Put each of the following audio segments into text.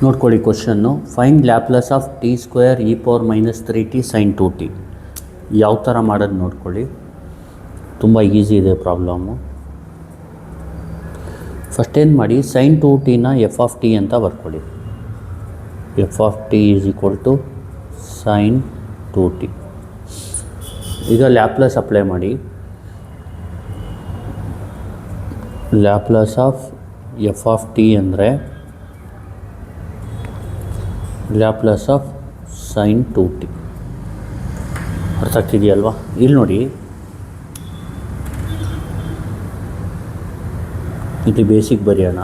ನೋಡ್ಕೊಳ್ಳಿ question. Find Laplace of T square e power minus 3t sin 2t. ಯಾವ ಥರ ಮಾಡೋದು ನೋಡ್ಕೊಳ್ಳಿ, ತುಂಬ ಈಸಿ ಇದೆ ಪ್ರಾಬ್ಲಮ್ಮು. ಫಸ್ಟ್ ಏನು ಮಾಡಿ, sin 2tನ ಎಫ್ ಆಫ್ ಟಿ ಅಂತ ಬರ್ಕೊಳ್ಳಿ. F of T is equal to sin 2t. ಈಗ ಲ್ಯಾಪ್ಲೇಸ್ ಅಪ್ಲೈ ಮಾಡಿ. Laplace of F of T ಅಂದರೆ ಲ್ಯಾಪ್ಲೇಸ್ ಆಫ್ sin 2t. ಅರ್ಥ ಆಗ್ತಿದೆಯಲ್ವಾ? ಇಲ್ಲಿ ನೋಡಿ, ಇದು ಬೇಸಿಕ್ ಬರೆಯೋಣ.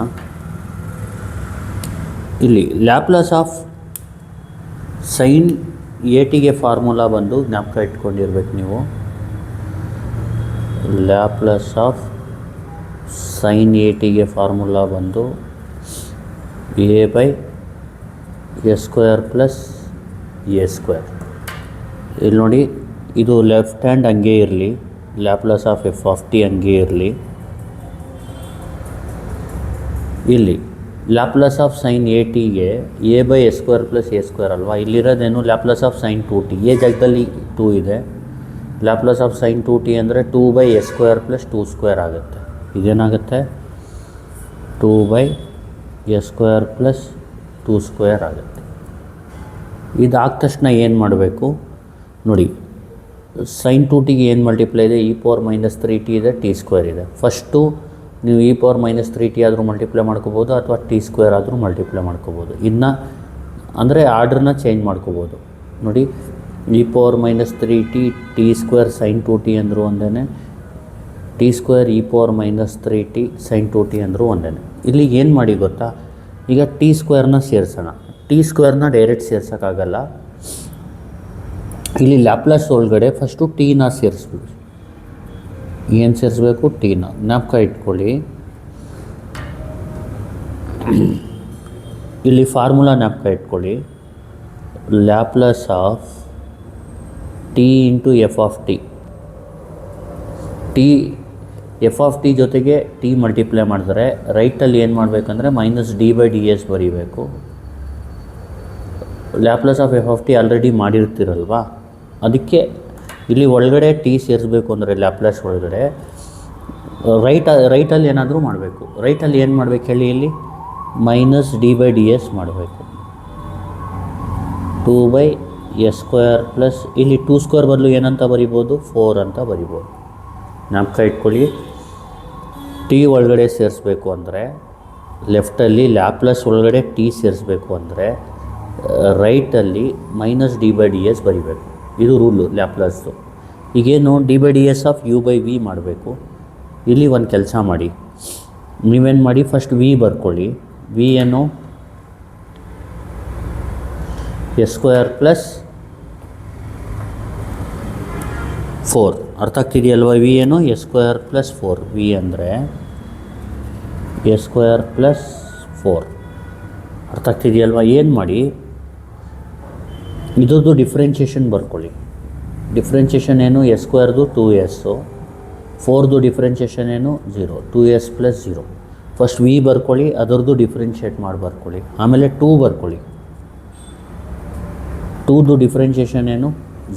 ಇಲ್ಲಿ ಲ್ಯಾಪ್ಲೇಸ್ ಆಫ್ sin ATಗೆ ಫಾರ್ಮುಲಾ ಬಂದು ಜ್ಞಾಪಕ ಇಟ್ಕೊಂಡಿರ್ಬೇಕು ನೀವು. ಲ್ಯಾಪ್ಲೇಸ್ ಆಫ್ sin ATಗೆ ಫಾರ್ಮುಲಾ ಬಂದು a/s² ಪ್ಲಸ್ a². ಇಲ್ಲಿ ನೋಡಿ, ಇದು ಲೆಫ್ಟ್ ಹ್ಯಾಂಡ್ ಹಂಗೆ ಇರಲಿ, Laplace of F of T ಹಂಗೆ ಇರಲಿ. ಇಲ್ಲಿ ಲ್ಯಾಪ್ಲೇಸ್ ಆಫ್ sin ATಗೆ a/s² ಪ್ಲಸ್ a² ಅಲ್ವಾ? ಇಲ್ಲಿರೋದೇನು Laplace of sin 2t. A ಜಾಗದಲ್ಲಿ 2 ಇದೆ. ಲ್ಯಾಪ್ಲೇಸ್ ಆಫ್ sin 2t ಅಂದರೆ 2/s² ಪ್ಲಸ್ 2² ಆಗುತ್ತೆ. ಇದೇನಾಗುತ್ತೆ? 2/s² ಪ್ಲಸ್ 2² ಆಗುತ್ತೆ. ಇದಾದ ತಕ್ಷಣ ಏನು ಮಾಡಬೇಕು ನೋಡಿ, sin 2tಗೆ ಏನು ಮಲ್ಟಿಪ್ಲೈ ಇದೆ? e ಪವರ್ ಮೈನಸ್ 3t ಇದೆ, t² ಇದೆ. ಫಸ್ಟು ನೀವು e ಪವರ್ ಮೈನಸ್ 3t ಆದರೂ ಮಲ್ಟಿಪ್ಲೈ ಮಾಡ್ಕೋಬೋದು, ಅಥವಾ t² ಆದರೂ ಮಲ್ಟಿಪ್ಲೈ ಮಾಡ್ಕೋಬೋದು. ಇನ್ನು ಅಂದರೆ ಆರ್ಡ್ರನ್ನ ಚೇಂಜ್ ಮಾಡ್ಕೋಬೋದು. ನೋಡಿ, e power minus 3t t² sin 2t ಅಂದರೂ ಒಂದೇ, t² e power minus 3t sin 2t ಅಂದರೂ ಒಂದೇ. ಇಲ್ಲಿ ಏನು ಮಾಡಿ ಗೊತ್ತಾ, ಈಗ t² ಸೇರಿಸೋಣ. t² direct ಸೇರ್ಸೋಕ್ಕಾಗಲ್ಲ. ಇಲ್ಲಿ ಲ್ಯಾಪ್ಲೇಸ್ ಒಳಗಡೆ ಫಸ್ಟು ಟೀನ ಸೇರಿಸ್ಬೇಕು. ಏನು ಸೇರಿಸ್ಬೇಕು? ಟೀನ. ಜ್ಞಾಪಕ ಇಟ್ಕೊಳ್ಳಿ, ಇಲ್ಲಿ ಫಾರ್ಮುಲಾ ಜ್ಞಾಪಕ ಇಟ್ಕೊಳ್ಳಿ. Laplace of T into F of T. F of T ಜೊತೆಗೆ ಟಿ ಮಲ್ಟಿಪ್ಲೈ ಮಾಡಿದ್ರೆ ರೈಟಲ್ಲಿ ಏನು ಮಾಡಬೇಕಂದ್ರೆ -d/ds ಬರೀಬೇಕು. Laplace of F of T already ಮಾಡಿರ್ತೀರಲ್ವಾ, ಅದಕ್ಕೆ ಇಲ್ಲಿ ಒಳಗಡೆ ಟಿ ಸೇರಿಸ್ಬೇಕು ಅಂದರೆ ಲ್ಯಾಪ್ಲೇಸ್ ಒಳಗಡೆ ರೈಟಲ್ಲಿ ಏನಾದರೂ ಮಾಡಬೇಕು. ರೈಟಲ್ಲಿ ಏನು ಮಾಡಬೇಕು ಹೇಳಿ? ಇಲ್ಲಿ -d/ds ಮಾಡಬೇಕು. 2/s² ಪ್ಲಸ್ ಇಲ್ಲಿ 2² ಬದಲು ಏನಂತ ಬರಿಬೋದು? 4 ಅಂತ ಬರಿಬೋದು. ಜ್ಞಾಪಕ ಇಟ್ಕೊಳ್ಳಿ, ಟಿ ಒಳಗಡೆ ಸೇರಿಸ್ಬೇಕು ಅಂದರೆ ಲೆಫ್ಟಲ್ಲಿ, ಲ್ಯಾಪ್ಲೇಸ್ ಒಳಗಡೆ ಟಿ ಸೇರಿಸ್ಬೇಕು ಅಂದರೆ ರೈಟಲ್ಲಿ -d/ds ಬರಿಬೇಕು. ಇದು ರೂಲು ಲ್ಯಾಪ್ಲೇಸ್ದು. ಈಗೇನು d/ds ಆಫ್ u/v ಮಾಡಬೇಕು. ಇಲ್ಲಿ ಒಂದು ಕೆಲಸ ಮಾಡಿ, ನೀವೇನು ಮಾಡಿ, ಫಸ್ಟ್ v ಬರ್ಕೊಳ್ಳಿ. v ಏನು? s² plus 4. ಅರ್ಥ ಆಗ್ತಿದೆಯಲ್ವ? ವಿ ಏನು? s² plus 4. ವಿ ಅಂದರೆ s² ಪ್ಲಸ್ 4. ಅರ್ಥ ಆಗ್ತಿದೆಯಲ್ವ? ಏನು ಮಾಡಿ, ಇದ್ರದ್ದು ಡಿಫ್ರೆನ್ಷಿಯೇಷನ್ ಬರ್ಕೊಳ್ಳಿ. ಡಿಫ್ರೆನ್ಷಿಯೇಷನ್ ಏನು? s²ದು 2s, 4ದು ಡಿಫ್ರೆನ್ಷಿಯೇಷನ್ ಏನು? 0. 2s plus 0. ಫಸ್ಟ್ ವಿ ಬರ್ಕೊಳ್ಳಿ, ಅದರದ್ದು ಡಿಫ್ರೆನ್ಷಿಯೇಟ್ ಮಾಡಿ ಬರ್ಕೊಳ್ಳಿ. ಆಮೇಲೆ 2 ಬರ್ಕೊಳ್ಳಿ. 2ದು ಡಿಫ್ರೆನ್ಷಿಯೇಷನ್ ಏನು?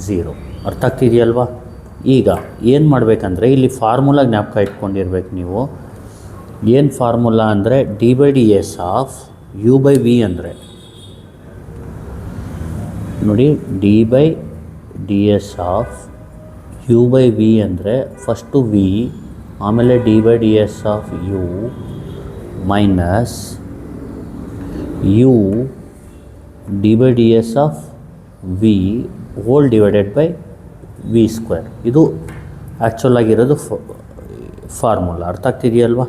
0. ಅರ್ಥ ಆಗ್ತಿದೆಯಲ್ವಾ? ಈಗ ಏನು ಮಾಡಬೇಕಂದ್ರೆ ಇಲ್ಲಿ ಫಾರ್ಮುಲಾ ಜ್ಞಾಪಕ ಇಟ್ಕೊಂಡಿರ್ಬೇಕು ನೀವು. ಏನು ಫಾರ್ಮುಲಾ ಅಂದರೆ d/ds ಆಫ್ u/v ಅಂದರೆ ನೋಡಿ, d/ds ಆಫ್ u/v ಅಂದರೆ ಫಸ್ಟು v, ಆಮೇಲೆ d/ds of u minus u d/ds of v hole divided by v². ಇದು ಆ್ಯಕ್ಚುಲ್ ಆಗಿರೋದು ಫಾರ್ಮುಲಾ. ಅರ್ಥ ಆಗ್ತಿದೆಯಲ್ವಾ?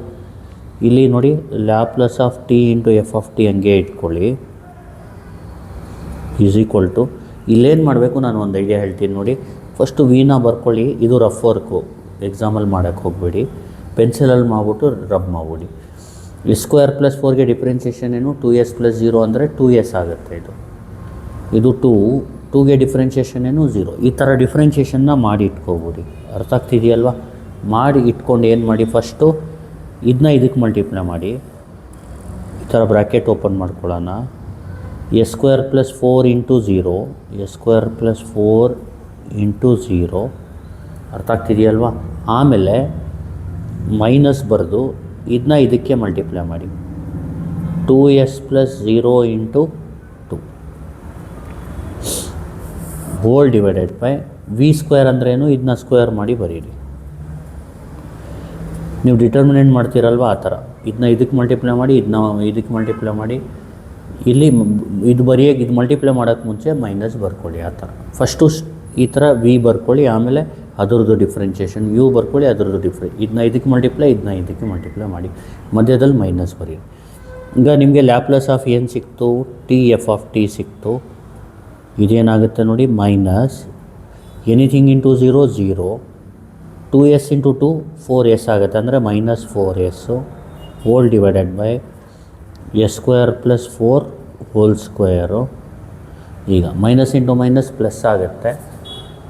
ಇಲ್ಲಿ ನೋಡಿ, Laplace of T into F of T ಹಂಗೆ ಇಟ್ಕೊಳ್ಳಿ. ಈಸ್ ಈಕ್ವಲ್ ಟು, ಇಲ್ಲೇನು ಮಾಡಬೇಕು, ನಾನು ಒಂದು ಐಡಿಯಾ ಹೇಳ್ತೀನಿ ನೋಡಿ. ಫಸ್ಟು ವಿನ ಬರ್ಕೊಳ್ಳಿ. ಇದು ರಫ್ ವರ್ಕು, ಎಕ್ಸಾಮಲ್ಲಿ ಮಾಡೋಕ್ಕೆ ಹೋಗಬೇಡಿ. ಪೆನ್ಸಿಲಲ್ಲಿ ಮಾಡಿಬಿಟ್ಟು ರಬ್ ಮಾಡಿಬಿಡಿ. s² ಪ್ಲಸ್ 4ಗೆ ಡಿಫ್ರೆನ್ಷಿಯೇಷನ್ ಏನು? 2s ಪ್ಲಸ್ 0 ಅಂದರೆ 2s ಆಗುತ್ತೆ. ಇದು 2ಗೆ ಡಿಫ್ರೆನ್ಷಿಯೇಷನ್ ಏನು? 0. ಈ ಥರ ಡಿಫ್ರೆನ್ಷಿಯೇಷನ್ನ ಮಾಡಿ ಇಟ್ಕೋಬಿಡಿ. ಅರ್ಥ ಆಗ್ತಿದೆಯಲ್ವಾ? ಮಾಡಿ ಇಟ್ಕೊಂಡು ಏನು ಮಾಡಿ, ಫಸ್ಟು ಇದನ್ನ ಇದಕ್ಕೆ ಮಲ್ಟಿಪ್ಲೈ ಮಾಡಿ. ಈ ಥರ ಬ್ರ್ಯಾಕೆಟ್ ಓಪನ್ ಮಾಡ್ಕೊಳ್ಳೋಣ. S square plus 4 into 0, S square plus 4 into 0, ಅರ್ಥ ಆಗ್ತಿದೆಯಲ್ವಾ? ಆಮೇಲೆ ಮೈನಸ್ ಬರೆದು ಇದನ್ನ ಇದಕ್ಕೆ ಮಲ್ಟಿಪ್ಲೈ ಮಾಡಿ, 2s plus 0 into 2 whole divided by V square ಅಂದ್ರೇನು, ಇದನ್ನ ಸ್ಕ್ವೇರ್ ಮಾಡಿ ಬರೀರಿ. ನೀವು ಡಿಟರ್ಮಿನೆಂಟ್ ಮಾಡ್ತೀರಲ್ವ ಆ ಥರ, ಇದನ್ನ ಇದಕ್ಕೆ ಮಲ್ಟಿಪ್ಲೈ ಮಾಡಿ, ಇದನ್ನ ಇದಕ್ಕೆ ಮಲ್ಟಿಪ್ಲೈ ಮಾಡಿ. ಇಲ್ಲಿ ಇದು ಬರೆಯೋಕೆ ಇದು ಮಲ್ಟಿಪ್ಲೈ ಮಾಡೋಕ್ಕೆ ಮುಂಚೆ ಮೈನಸ್ ಬರ್ಕೊಳ್ಳಿ. ಆ ಥರ ಫಸ್ಟು ಈ ಥರ ವಿ ಬರ್ಕೊಳ್ಳಿ, ಆಮೇಲೆ ಅದರದ್ದು ಡಿಫ್ರೆನ್ಷಿಯೇಷನ್ ಯು ಬರ್ಕೊಳ್ಳಿ, ಅದರದ್ದು ಇದನ್ನ ಇದಕ್ಕೆ ಮಲ್ಟಿಪ್ಲೈ, ಇದನ್ನ ಇದಕ್ಕೆ ಮಲ್ಟಿಪ್ಲೈ ಮಾಡಿ, ಮಧ್ಯದಲ್ಲಿ ಮೈನಸ್ ಬರೀ. ಈಗ ನಿಮಗೆ ಲ್ಯಾಪ್ಲೇಸ್ ಆಫ್ ಏನು ಸಿಕ್ತು, ಟಿ ಎಫ್ ಆಫ್ ಟಿ ಸಿಕ್ತು. ಇದೇನಾಗುತ್ತೆ ನೋಡಿ, minus anything into 0 0, 2s into 2 4s ಆಗುತ್ತೆ, ಅಂದರೆ minus 4s whole divided by S square plus 4 whole square. ಈಗ ಮೈನಸ್ ಇಂಟು ಮೈನಸ್ ಪ್ಲಸ್ ಆಗುತ್ತೆ.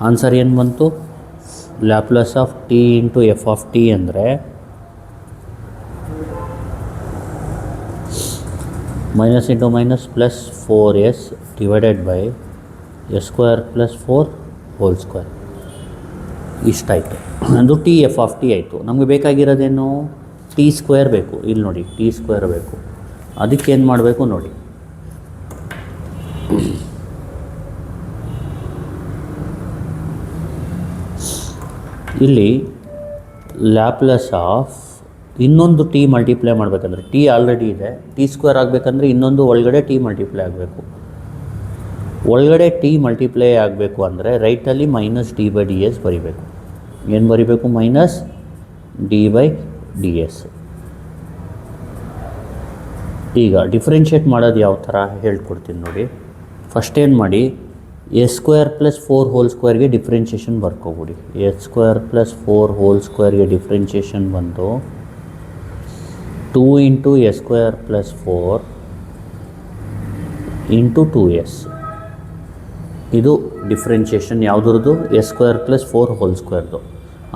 ಆನ್ಸರ್ ಏನು ಬಂತು, Laplace of T into F of T ಅಂದರೆ minus into minus plus 4s divided by S square plus 4 whole square. ಇಷ್ಟಾಯಿತು, ಅದು T F of T ಆಯಿತು. ನಮಗೆ ಬೇಕಾಗಿರೋದೇನು, T square ಬೇಕು. ಇಲ್ಲಿ ನೋಡಿ, ಟಿ ಸ್ಕ್ವೇರ್ ಬೇಕು. ಅದಕ್ಕೇನು ಮಾಡಬೇಕು ನೋಡಿ, ಇಲ್ಲಿ ಲ್ಯಾಪ್ಲೇಸ್ ಆಫ್ ಇನ್ನೊಂದು ಟಿ ಮಲ್ಟಿಪ್ಲೈ ಮಾಡಬೇಕಂದ್ರೆ, ಟಿ ಆಲ್ರೆಡಿ ಇದೆ, ಟಿ ಸ್ಕ್ವೇರ್ ಆಗಬೇಕಂದ್ರೆ ಇನ್ನೊಂದು ಒಳಗಡೆ ಟಿ ಮಲ್ಟಿಪ್ಲೈ ಆಗಬೇಕು. ಒಳಗಡೆ ಟಿ ಮಲ್ಟಿಪ್ಲೈ ಆಗಬೇಕು ಅಂದರೆ ರೈಟಲ್ಲಿ minus D by D S ಬರಿಬೇಕು. ಏನು ಬರಿಬೇಕು, minus D by D S. ಈಗ ಡಿಫ್ರೆನ್ಷಿಯೇಟ್ ಮಾಡೋದು ಯಾವ ಥರ ಹೇಳ್ಕೊಡ್ತೀನಿ ನೋಡಿ. ಫಸ್ಟ್ ಏನು ಮಾಡಿ, ಎಸ್ ಸ್ಕ್ವೇರ್ ಪ್ಲಸ್ 4 ಹೋಲ್ ಸ್ಕ್ವೇರ್ಗೆ ಡಿಫ್ರೆನ್ಷಿಯೇಷನ್ ಬರ್ಕೊಬಿಡಿ. ಎಸ್ ಸ್ಕ್ವೇರ್ ಪ್ಲಸ್ 4 ಹೋಲ್ ಸ್ಕ್ವೇರ್ಗೆ ಡಿಫ್ರೆನ್ಷಿಯೇಷನ್ ಬಂದು 2 into S square plus 4 into 2s. ಇದು ಡಿಫ್ರೆನ್ಷಿಯೇಷನ್ ಯಾವುದ್ರದ್ದು, ಎಸ್ ಸ್ಕ್ವೇರ್ ಪ್ಲಸ್ 4 ಹೋಲ್ ಸ್ಕ್ವೇರ್ದು.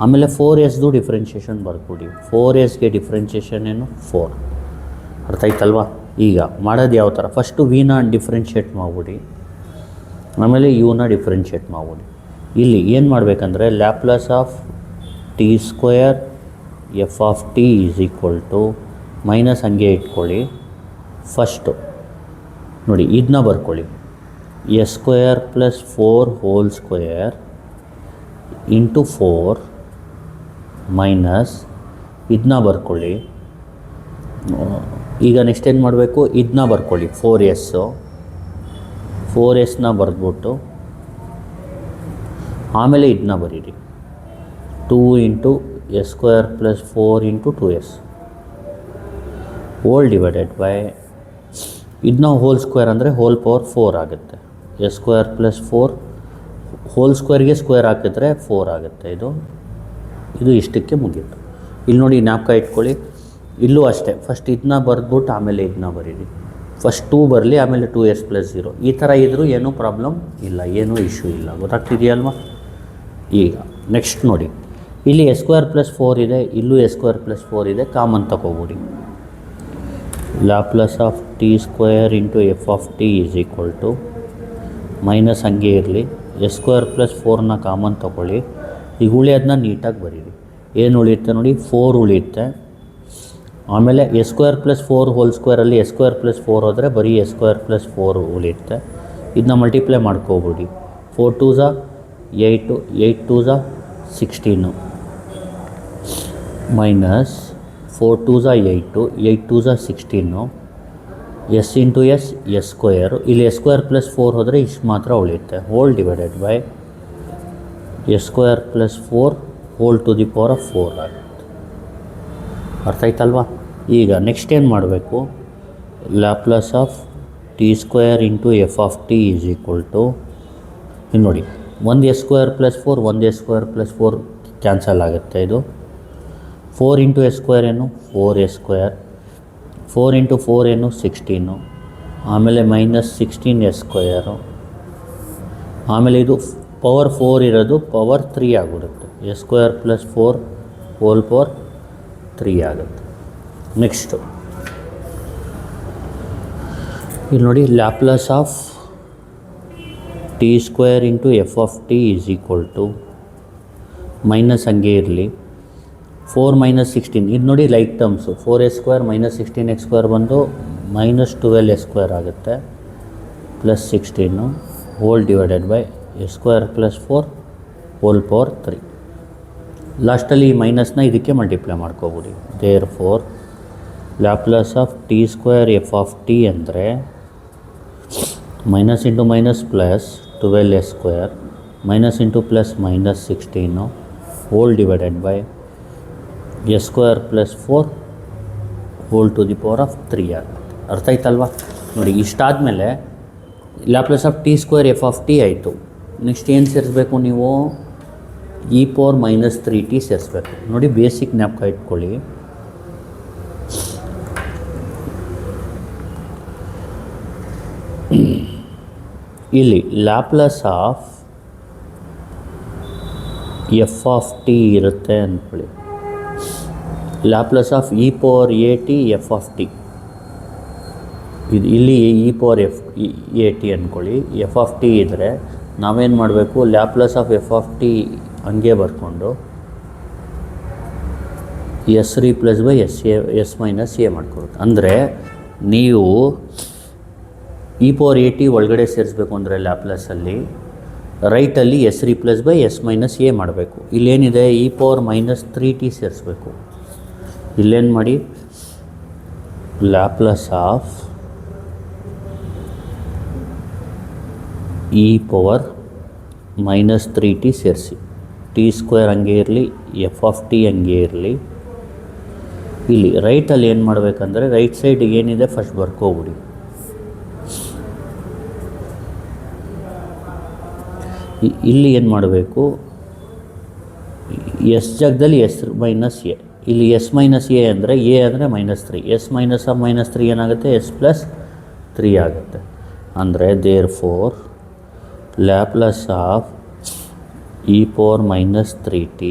ಆಮೇಲೆ 4sದು ಡಿಫ್ರೆನ್ಷಿಯೇಷನ್ ಬರ್ಕೊಡಿ. 4sಗೆ ಡಿಫ್ರೆನ್ಷಿಯೇಷನ್ ಏನು, 4. ಅರ್ಥ ಆಯ್ತಲ್ವಾ? ಈಗ ಮಾಡೋದು ಯಾವ ಥರ, ಫಸ್ಟು ವಿನ ಡಿಫ್ರೆನ್ಷಿಯೇಟ್ ಮಾಡಿಬಿಡಿ, ಆಮೇಲೆ ಯುನ ಡಿಫ್ರೆನ್ಷಿಯೇಟ್ ಮಾಡಿಬಿಡಿ. ಇಲ್ಲಿ ಏನು ಮಾಡಬೇಕಂದ್ರೆ Laplace of T square F of T is equal to minus ಹಂಗೆ ಇಟ್ಕೊಳ್ಳಿ. ಫಸ್ಟು ನೋಡಿ ಇದನ್ನ ಬರ್ಕೊಳ್ಳಿ, S square plus 4 whole square into 4 minus ಇದನ್ನ ಬರ್ಕೊಳ್ಳಿ. ಈಗ ನೆಕ್ಸ್ಟ್ ಏನು ಮಾಡಬೇಕು, ಇದನ್ನ ಬರ್ಕೊಳ್ಳಿ, 4sನ ಬರೆದ್ಬಿಟ್ಟು ಆಮೇಲೆ ಇದನ್ನ ಬರೀರಿ, 2 into S square plus 4 into 2s whole divided by ಇದನ್ನ ಹೋಲ್ ಸ್ಕ್ವೇರ್ ಅಂದರೆ ಹೋಲ್ ಪವರ್ 4 ಆಗುತ್ತೆ. ಎಸ್ ಸ್ಕ್ವೇರ್ ಪ್ಲಸ್ 4 ಹೋಲ್ ಸ್ಕ್ವೇರ್ಗೆ ಸ್ಕ್ವೇರ್ ಹಾಕಿದ್ರೆ 4 ಆಗುತ್ತೆ. ಇದು ಇಷ್ಟಕ್ಕೆ ಮುಗೀತು. ಇಲ್ಲಿ ನೋಡಿ ಜ್ಞಾಪಕ ಇಟ್ಕೊಳ್ಳಿ, ಇಲ್ಲೂ ಅಷ್ಟೇ, ಫಸ್ಟ್ ಇದನ್ನ ಬರೆದ್ಬಿಟ್ಟು ಆಮೇಲೆ ಇದನ್ನ ಬರೀರಿ. ಫಸ್ಟ್ 2 ಬರಲಿ, ಆಮೇಲೆ 2s ಪ್ಲಸ್ 0. ಈ ಥರ ಇದ್ದರೂ ಏನೂ ಪ್ರಾಬ್ಲಮ್ ಇಲ್ಲ, ಏನೂ ಇಶ್ಯೂ ಇಲ್ಲ. ಗೊತ್ತಾಗ್ತಿದೆಯಲ್ವ? ಈಗ ನೆಕ್ಸ್ಟ್ ನೋಡಿ, ಇಲ್ಲಿ ಎಸ್ ಸ್ಕ್ವೇರ್ ಪ್ಲಸ್ 4 ಇದೆ, ಇಲ್ಲೂ ಎಸ್ ಸ್ಕ್ವೇರ್ ಪ್ಲಸ್ 4 ಇದೆ, ಕಾಮನ್ ತಗೋಬಿಡಿ. Laplace of T square into F of T is equal to minus ಹಂಗೆ ಇರಲಿ, ಎಸ್ ಸ್ಕ್ವೇರ್ ಪ್ಲಸ್ 4ನ ಕಾಮನ್ ತೊಗೊಳ್ಳಿ. ಈಗ ಉಳಿಯೋದನ್ನ ನೀಟಾಗಿ ಬರೀರಿ. ಏನು ಉಳಿಯುತ್ತೆ ನೋಡಿ, 4 ಉಳಿಯುತ್ತೆ. ಆಮೇಲೆ ಎಸ್ ಸ್ಕ್ವೇರ್ ಪ್ಲಸ್ 4 ಹೋಲ್ ಸ್ಕ್ವೇರಲ್ಲಿ ಎಸ್ ಸ್ಕ್ವೇರ್ ಪ್ಲಸ್ 4 ಹೋದರೆ ಬರೀ ಎಸ್ ಸ್ಕ್ವೇರ್ ಪ್ಲಸ್ 4 ಉಳಿಯುತ್ತೆ. ಇದನ್ನ ಮಲ್ಟಿಪ್ಲೈ ಮಾಡ್ಕೋಬಿಡಿ. 4 2s 8, 8 2s 16 minus 4 2s 8, 8 2s 16, S into S square. ಇಲ್ಲಿ ಎಸ್ ಸ್ಕ್ವೇರ್ ಪ್ಲಸ್ 4 ಹೋದರೆ ಇಷ್ಟು ಮಾತ್ರ ಉಳಿಯುತ್ತೆ. Whole divided by S square plus 4 whole to the power of 4 ಆಗುತ್ತೆ. ಅರ್ಥ ಆಯ್ತಲ್ವಾ? ಈಗ ನೆಕ್ಸ್ಟ್ ಏನು ಮಾಡಬೇಕು, Laplace of T square into F of T is equal to, ಇನ್ನು ನೋಡಿ, 1 S square plus 4, 1 S square plus 4 cancel ಆಗುತ್ತೆ. ಇದು 4 ಇಂಟು ಎಸ್ ಸ್ಕ್ವೇರ್ ಏನು, 4s ಸ್ಕ್ವೇರ್, 4 ಇಂಟು 4 ಏನು 16, ಆಮೇಲೆ ಮೈನಸ್ 16s ಸ್ಕ್ವೇರು, ಆಮೇಲೆ ಇದು ಪವರ್ 4 ಇರೋದು ಪವರ್ 3 ಆಗಿಬಿಡುತ್ತೆ. S square plus 4 whole power 3 ಆಗುತ್ತೆ. ನೆಕ್ಸ್ಟು ಇಲ್ಲಿ ನೋಡಿ Laplace of T square into F of T is equal to minus ಹಂಗೆ ಇರಲಿ 4 - 16. ಇದು ನೋಡಿ ಲೈಕ್ ಟರ್ಮ್ಸು 4s² - 16x² ಬಂದು -12s² ಆಗುತ್ತೆ plus 16 whole divided by s² + 4 whole power 3. ಲಾಸ್ಟಲ್ಲಿ ಈ ಮೈನಸ್ನ ಇದಕ್ಕೆ ಮಲ್ಟಿಪ್ಲೈ ಮಾಡ್ಕೋಬಿಡಿ. Therefore Laplace of T square F of T ಅಂದರೆ minus into minus plus 12s², minus into plus minus 16 whole divided by s² + 4 whole to the power of 3 ಆಗುತ್ತೆ. ಅರ್ಥ ಆಯ್ತಲ್ವಾ? ನೋಡಿ, ಇಷ್ಟಾದಮೇಲೆ Laplace of T square F of T ಆಯಿತು. Next ಏನು ಸೇರಿಸ್ಬೇಕು ನೀವು? e ಪವರ್ -3t ಸೇರಿಸ್ಬೇಕು. ನೋಡಿ, ಬೇಸಿಕ್ ಜ್ಞಾಪಕ ಇಟ್ಕೊಳ್ಳಿ. ಇಲ್ಲಿ Laplace of F of T ಇರುತ್ತೆ ಅಂದ್ಕೊಳ್ಳಿ. Laplace of e power at F of T, ಇದು ಇಲ್ಲಿ e ಪವರ್ at ಅಂದ್ಕೊಳ್ಳಿ. ಎಫ್ ಆಫ್ ಟಿ ಇದ್ದರೆ ನಾವೇನು ಮಾಡಬೇಕು? Laplace of F of T ಹಂಗೆ ಬರ್ಕೊಂಡು s3 + ಬೈ s - a ಮಾಡ್ಕೊಬೇಕು. ಅಂದರೆ ನೀವು e ಪವರ್ at ಒಳಗಡೆ ಸೇರಿಸ್ಬೇಕು ಅಂದರೆ ಲ್ಯಾಪ್ಲಾಸಲ್ಲಿ ರೈಟಲ್ಲಿ s3 + ಬೈ s - a ಮಾಡಬೇಕು. ಇಲ್ಲೇನಿದೆ? e ಪವರ್ -3t ಸೇರಿಸ್ಬೇಕು. ಇಲ್ಲೇನು ಮಾಡಿ? Laplace of e power -3t ಸೇರಿಸಿ. ಟಿ ಸ್ಕ್ವೇರ್ ಹಂಗೆ ಇರಲಿ, ಎಫ್ ಆಫ್ ಟಿ ಹಂಗೆ ಇರಲಿ. ಇಲ್ಲಿ ರೈಟಲ್ಲಿ ಏನು ಮಾಡಬೇಕಂದ್ರೆ ರೈಟ್ ಸೈಡ್ ಏನಿದೆ ಫಸ್ಟ್ ಬರ್ಕೋಬಿಡಿ. ಇಲ್ಲಿ ಏನು ಮಾಡಬೇಕು? ಎಸ್ ಜಾಗದಲ್ಲಿ s - a. ಇಲ್ಲಿ s - a ಅಂದರೆ a ಅಂದರೆ -3. s - -3 ಏನಾಗುತ್ತೆ? s + 3 ಆಗುತ್ತೆ. ಅಂದರೆ therefore Laplace of e power -3t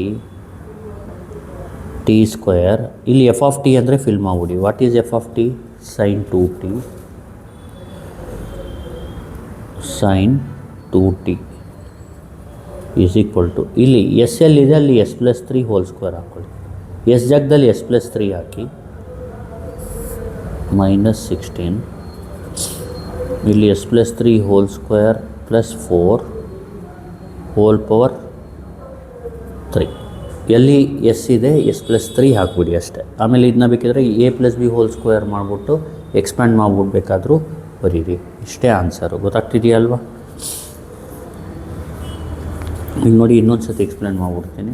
t square. ಇಲ್ಲಿ ಎಫ್ ಆಫ್ ಟಿ ಅಂದರೆ ಫಿಲ್ ಮಾಡಿಬಿಡಿ. What is f of t? sin 2t is equal to, ಇಲ್ಲಿ ಎಸ್ ಎಲ್ಲಿದೆ ಅಲ್ಲಿ s + 3 ಹೋಲ್ ಸ್ಕ್ವೇರ್ ಹಾಕ್ಕೊಳ್ಳಿ. ಎಸ್ ಜಾಗದಲ್ಲಿ s + 3 ಹಾಕಿ -16. ಇಲ್ಲಿ s + 3 whole square plus 4 whole power 3. ಎಲ್ಲಿ ಎಸ್ ಇದೆ s + 3 ಹಾಕ್ಬಿಡಿ ಅಷ್ಟೇ. ಆಮೇಲೆ ಇದನ್ನ ಬೇಕಿದ್ರೆ a + b ಹೋಲ್ ಸ್ಕ್ವೇರ್ ಮಾಡಿಬಿಟ್ಟು ಎಕ್ಸ್ಪ್ಯಾಂಡ್ ಮಾಡಿಬಿಡ್ಬೇಕಾದ್ರೂ ಬರೀರಿ. ಇಷ್ಟೇ ಆನ್ಸರು. ಗೊತ್ತಾಗ್ತಿದೆಯಲ್ವಾ? ಈಗ ನೋಡಿ, ಇನ್ನೊಂದು ಸತಿ ಎಕ್ಸ್ಪ್ಲೇನ್ ಮಾಡಿಬಿಡ್ತೀನಿ.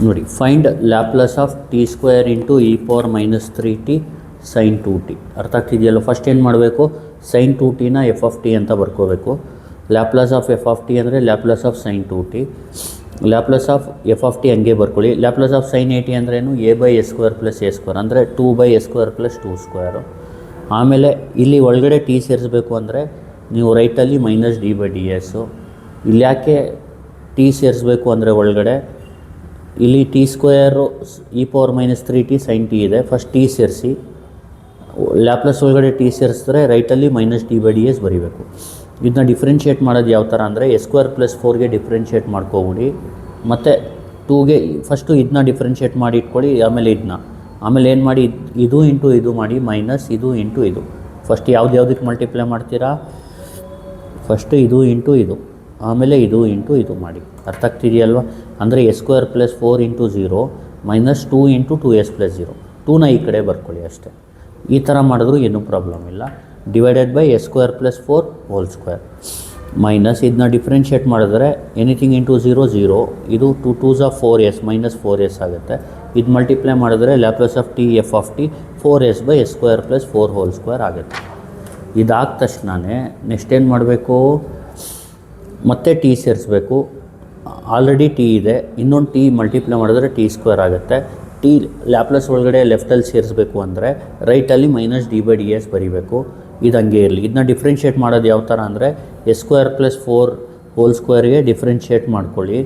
ನೋಡಿ, find Laplace of T square into e power -3t sin 2t. ಅರ್ಥ ಆಗ್ತಿದೆಯಲ್ಲ? ಫಸ್ಟ್ ಏನು ಮಾಡಬೇಕು? sin 2tನ ಎಫ್ ಆಫ್ ಟಿ ಅಂತ ಬರ್ಕೋಬೇಕು. Laplace of F of T ಅಂದರೆ Laplace of sin 2t. Laplace of F of T ಹಂಗೆ ಬರ್ಕೊಳ್ಳಿ. ಲ್ಯಾಪ್ಲಾಸ್ ಆಫ್ sin at ಅಂದ್ರೇನು? a/s² + a² ಅಂದರೆ 2/s² + 2². ಆಮೇಲೆ ಇಲ್ಲಿ ಒಳಗಡೆ ಟಿ ಸೇರಿಸ್ಬೇಕು ಅಂದರೆ ನೀವು ರೈಟಲ್ಲಿ -d/ds. ಇಲ್ಲಿ ಯಾಕೆ ಟಿ ಸೇರಿಸ್ಬೇಕು ಅಂದರೆ ಒಳಗಡೆ ಇಲ್ಲಿ T square e power -3t sin t ಇದೆ. ಫಸ್ಟ್ ಟಿ ಸೇರಿಸಿ, ಲ್ಯಾಪ್ಲಾಸ್ ಒಳಗಡೆ ಟಿ ಸೇರಿಸಿದ್ರೆ ರೈಟಲ್ಲಿ -d/ds ಬರೀಬೇಕು. ಇದನ್ನ ಡಿಫ್ರೆನ್ಷಿಯೇಟ್ ಮಾಡೋದು ಯಾವ ಥರ ಅಂದರೆ s² + 4ಗೆ ಡಿಫ್ರೆನ್ಷಿಯೇಟ್ ಮಾಡ್ಕೋಬಿಡಿ. ಮತ್ತು 2ಗೆ ಫಸ್ಟು ಇದನ್ನ ಡಿಫ್ರೆನ್ಷಿಯೇಟ್ ಮಾಡಿ ಇಟ್ಕೊಳ್ಳಿ. ಆಮೇಲೆ ಏನು ಮಾಡಿ? ಇದು ಇಂಟು ಇದು ಮಾಡಿ, ಮೈನಸ್ ಇದು ಇಂಟು ಇದು. ಫಸ್ಟ್ ಯಾವುದಕ್ಕೆ ಮಲ್ಟಿಪ್ಲೈ ಮಾಡ್ತೀರಾ? ಫಸ್ಟು ಇದು ಇಂಟು ಇದು, ಆಮೇಲೆ ಇದು ಇಂಟು ಇದು ಮಾಡಿ. ಅರ್ಥ ಆಗ್ತಿದೆಯಲ್ವ? ಅಂದರೆ s² + 4 × 0 -2 × 2s + 0. 2ನ ಈ ಕಡೆ ಬರ್ಕೊಳ್ಳಿ ಅಷ್ಟೇ. ಈ ಥರ ಮಾಡಿದ್ರೂ ಏನೂ ಪ್ರಾಬ್ಲಮ್ ಇಲ್ಲ. Divided by s² + 4 whole square minus ಇದನ್ನ ಡಿಫ್ರೆನ್ಷಿಯೇಟ್ ಮಾಡಿದ್ರೆ ಎನಿಥಿಂಗ್ ಇಂಟು 0 0. ಇದು 2 2s are 4s -4s ಆಗುತ್ತೆ. ಇದು ಮಲ್ಟಿಪ್ಲೈ ಮಾಡಿದ್ರೆ Laplace of T F of T 4s/s² + 4 whole square ಆಗುತ್ತೆ. ಇದಾದ ತಕ್ಷಣವೇ ನೆಕ್ಸ್ಟ್ ಏನು ಮಾಡಬೇಕು? ಮತ್ತೆ ಟಿ ಸೇರಿಸ್ಬೇಕು. ಆಲ್ರೆಡಿ ಟಿ ಇದೆ, ಇನ್ನೊಂದು ಟಿ ಮಲ್ಟಿಪ್ಲೈ ಮಾಡಿದ್ರೆ ಟಿ ಸ್ಕ್ವೇರ್ ಆಗುತ್ತೆ. ಟಿ ಲ್ಯಾಪ್ಲಾಸ್ ಒಳಗಡೆ ಲೆಫ್ಟಲ್ಲಿ ಸೇರಿಸ್ಬೇಕು ಅಂದರೆ ರೈಟಲ್ಲಿ -d/ds ಬರೀಬೇಕು. ಇದು ಹಂಗೆ ಇರಲಿ. ಇದನ್ನ ಡಿಫ್ರೆನ್ಷಿಯೇಟ್ ಮಾಡೋದು ಯಾವ ಥರ ಅಂದರೆ s² + 4 ಹೋಲ್ ಸ್ಕ್ವೇರ್ಗೆ ಡಿಫ್ರೆನ್ಷಿಯೇಟ್ ಮಾಡ್ಕೊಳ್ಳಿ.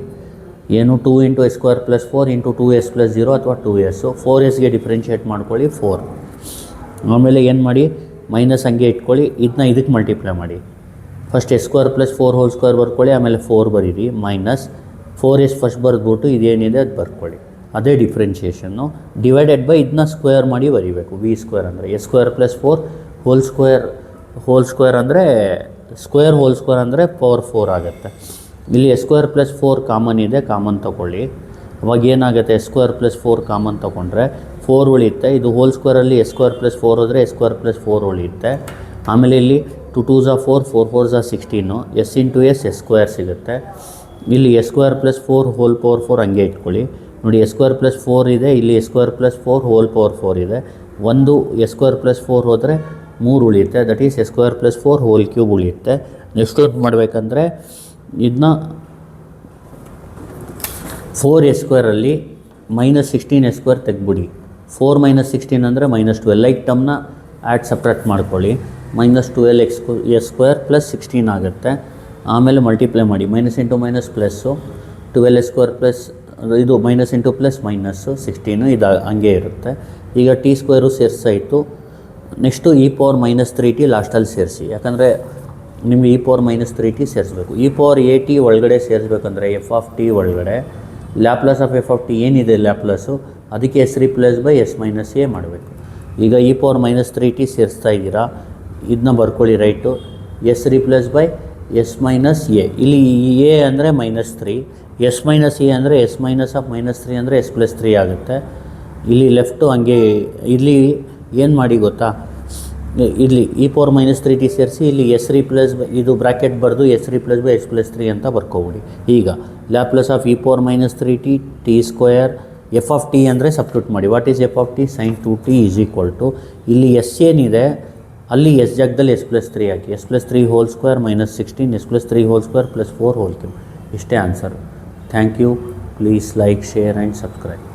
ಏನು 2 into S square plus 4 into 2s plus 0 ಅಥವಾ 2s. 4sಗೆ ಡಿಫ್ರೆನ್ಷಿಯೇಟ್ ಮಾಡ್ಕೊಳ್ಳಿ 4. ಆಮೇಲೆ ಏನು ಮಾಡಿ, ಮೈನಸ್ ಹಂಗೆ ಇಟ್ಕೊಳ್ಳಿ, ಇದನ್ನ ಇದಕ್ಕೆ ಮಲ್ಟಿಪ್ಲೈ ಮಾಡಿ. First s square plus 4 whole square ಬರ್ಕೊಳ್ಳಿ, ಆಮೇಲೆ 4 ಬರೀರಿ, ಮೈನಸ್ 4s ಫಸ್ಟ್ ಬರೆದ್ಬಿಟ್ಟು ಇದೇನಿದೆ ಅದು ಬರ್ಕೊಳ್ಳಿ. ಅದೇ ಡಿಫ್ರೆನ್ಷಿಯೇಷನ್ನು. ಡಿವೈಡೆಡ್ ಬೈ ಇದನ್ನ ಸ್ಕ್ವೇರ್ ಮಾಡಿ ಬರೀಬೇಕು. ವಿ ಸ್ಕ್ವೇರ್ ಅಂದರೆ s square plus 4 whole square ಅಂದರೆ ಸ್ಕ್ವೇರ್ ಹೋಲ್ ಸ್ಕ್ವೇರ್ ಅಂದರೆ ಪವರ್ 4 ಆಗುತ್ತೆ. ಇಲ್ಲಿ ಎಸ್ ಸ್ಕ್ವೇರ್ ಪ್ಲಸ್ 4 ಕಾಮನ್ ಇದೆ, ಕಾಮನ್ ತೊಗೊಳ್ಳಿ. ಅವಾಗ ಏನಾಗುತ್ತೆ, ಎಸ್ ಸ್ಕ್ವೇರ್ ಪ್ಲಸ್ 4 ಕಾಮನ್ ತೊಗೊಂಡ್ರೆ 4 ಉಳಿಯುತ್ತೆ. ಇದು ಹೋಲ್ ಸ್ಕ್ವೇರಲ್ಲಿ ಎಸ್ ಸ್ಕ್ವೇರ್ ಪ್ಲಸ್ 4 ಹೋದರೆ ಎಸ್ ಸ್ಕ್ವೇರ್ ಪ್ಲಸ್ 4 ಉಳಿಯುತ್ತೆ. ಆಮೇಲೆ ಇಲ್ಲಿ 2 2s 4, 4 4s 16, S into S square ಸಿಗುತ್ತೆ. ಇಲ್ಲಿ S square plus 4 whole power 4 ಹಂಗೆ ಇಟ್ಕೊಳ್ಳಿ. ನೋಡಿ ಎಸ್ ಸ್ಕ್ವೇರ್ ಪ್ಲಸ್ 4 ಇದೆ, ಇಲ್ಲಿ S square plus 4 whole power 4 ಇದೆ. ಒಂದು ಎಸ್ ಸ್ಕ್ವೇರ್ ಪ್ಲಸ್ 4 ಹೋದರೆ 3 ಉಳಿಯುತ್ತೆ, that is S square plus 4 whole cube ಉಳಿಯುತ್ತೆ. ನೆಕ್ಸ್ಟ್ ಏನು ಮಾಡಬೇಕಂದ್ರೆ ಇದನ್ನ 4s ಸ್ಕ್ವೇರಲ್ಲಿ ಮೈನಸ್ 16s ಸ್ಕ್ವೇರ್ ತೆಗ್ಬಿಡಿ. 4 ಮೈನಸ್ 16 ಅಂದರೆ ಮೈನಸ್ 12. ಲೈಕ್ ಟಮ್ನ ಆ್ಯಡ್ ಸಪ್ರೇಟ್ ಮಾಡ್ಕೊಳ್ಳಿ. ಮೈನಸ್ 12s ಸ್ಕ್ವೇರ್ ಪ್ಲಸ್ 16 ಆಗುತ್ತೆ. ಆಮೇಲೆ ಮಲ್ಟಿಪ್ಲೈ ಮಾಡಿ, minus into minus plus 12s square plus ಇದು ಮೈನಸ್ ಇಂಟು ಪ್ಲಸ್ ಮೈನಸ್ಸು 16, ಇದು ಹಂಗೆ ಇರುತ್ತೆ. ಈಗ ಟಿ ಸ್ಕ್ವೇರು ಸೇರಿಸಾಯಿತು. Next e power minus 3t ಲಾಸ್ಟಲ್ಲಿ ಸೇರಿಸಿ, ಯಾಕಂದರೆ ನಿಮಗೆ ಇ ಪವರ್ ಮೈನಸ್ 3t ಸೇರಿಸ್ಬೇಕು. ಇ ಪವರ್ ಎ ಟಿ ಒಳಗಡೆ ಸೇರಿಸ್ಬೇಕಂದ್ರೆ ಎಫ್ ಆಫ್ ಟಿ ಒಳಗಡೆ Laplace of F of t ಏನಿದೆ ಲ್ಯಾಪ್ಲಾಸು, ಅದಕ್ಕೆ s replace by s minus a ಮಾಡಬೇಕು. ಈಗ ಇ ಪವರ್ ಮೈನಸ್ 3t ಸೇರಿಸ್ತಾ ಇದ್ದೀರಾ, ಇದನ್ನ ಬರ್ಕೊಳ್ಳಿ right. S replace by s minus a. ಇಲ್ಲಿ ಎ ಅಂದರೆ ಮೈನಸ್ 3, ಎಸ್ ಮೈನಸ್ ಎ ಅಂದರೆ ಎಸ್ ಮೈನಸ್ ಆಫ್ ಮೈನಸ್ 3 ಅಂದರೆ ಎಸ್ ಪ್ಲಸ್ 3 ಆಗುತ್ತೆ. ಇಲ್ಲಿ ಲೆಫ್ಟು ಹಂಗೆ, ಇಲ್ಲಿ ಏನು ಮಾಡಿ ಗೊತ್ತಾ, ಇಲ್ಲಿ ಇ ಪವರ್ ಮೈನಸ್ 3t ಸೇರಿಸಿ ಇಲ್ಲಿ ಎಸ್ ರಿಪ್ಲೇಸ್ ಬೈ ಇದು ಬ್ರ್ಯಾಕೆಟ್ ಬರೆದು s replace by s plus 3 ಅಂತ ಬರ್ಕೊಬಿಡಿ. ಈಗ Laplace of e power minus 3t t square F of T ಅಂದರೆ ಸಬ್ಸ್ಟಿಟ್ಯೂಟ್ ಮಾಡಿ. What is f of t? Sine 2t is equal to ಇಲ್ಲಿ s ಏನಿದೆ ಅಲ್ಲಿ ಎಸ್ ಜಾಗದಲ್ಲಿ ಎಸ್ ಪ್ಲಸ್ 3 ಹಾಕಿ, s plus 3 whole square minus 16, s plus 3 whole square plus 4 whole cube. ಇಷ್ಟೇ answer. Thank you. Please like, share and subscribe.